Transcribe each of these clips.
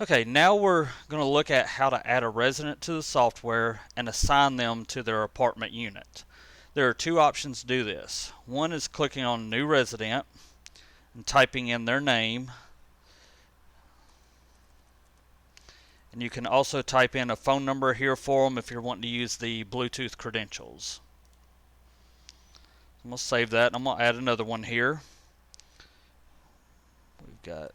Okay, now we're going to look at how to add a resident to the software and assign them to their apartment unit. There are two options to do this. One is clicking on New Resident and typing in their name. And you can also type in a phone number here for them if you're wanting to use the Bluetooth credentials. I'm going to save that and I'm going to add another one here. We've got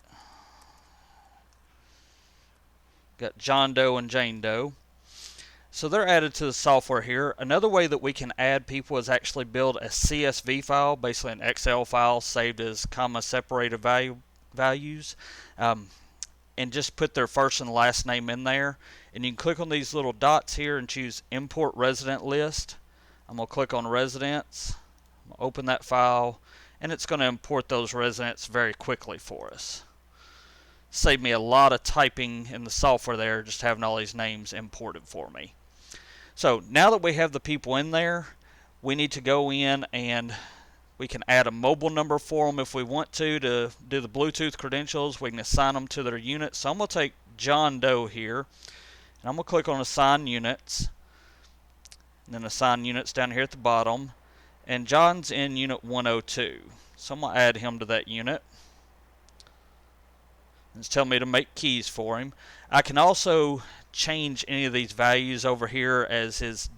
John Doe and Jane Doe. So they're added to the software here. Another way that we can add people is actually build a CSV file, basically an Excel file saved as comma separated values, and just put their first and last name in there. And you can click on these little dots here and choose Import Resident List. I'm going to click on Residents, open that file, and it's going to import those residents very quickly for us. Saved me a lot of typing in the software there, just having all these names imported for me. So now that we have the people in there, we need to go in and we can add a mobile number for them if we want to do the Bluetooth credentials. We can assign them to their unit. So I'm going to take John Doe here, and I'm going to click on Assign Units, and then Assign Units down here at the bottom. And John's in Unit 102, so I'm going to add him to that unit. It's telling me to make keys for him. I can also change any of these values over here as his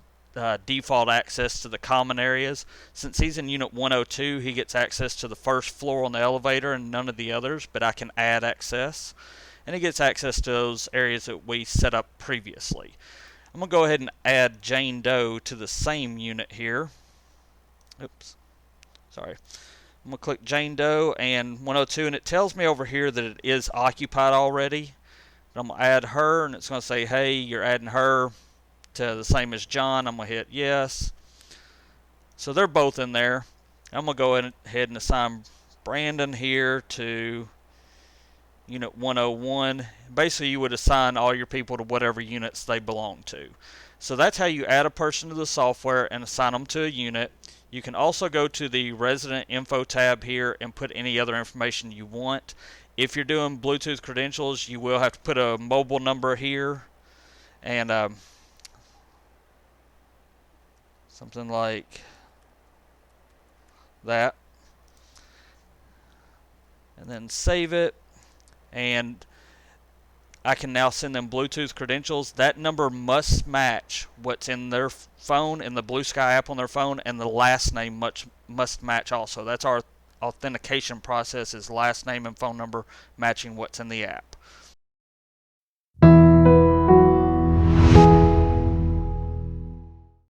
default access to the common areas. Since he's in Unit 102, he gets access to the first floor on the elevator and none of the others, but I can add access. And he gets access to those areas that we set up previously. I'm going to go ahead and add Jane Doe to the same unit here. Oops, sorry. I'm going to click Jane Doe and 102, and it tells me over here that it is occupied already. But I'm going to add her, and it's going to say, hey, you're adding her to the same as John. I'm going to hit yes. So they're both in there. I'm going to go ahead and assign Brandon here to Unit 101. Basically, you would assign all your people to whatever units they belong to. So that's how you add a person to the software and assign them to a unit. You can also go to the Resident Info tab here and put any other information you want. If you're doing Bluetooth credentials, you will have to put a mobile number here and something like that. And then save it. And I can now send them Bluetooth credentials. That number must match what's in their phone, in the Blue Sky app on their phone, and the last name must match also. That's our authentication process, is last name and phone number matching what's in the app.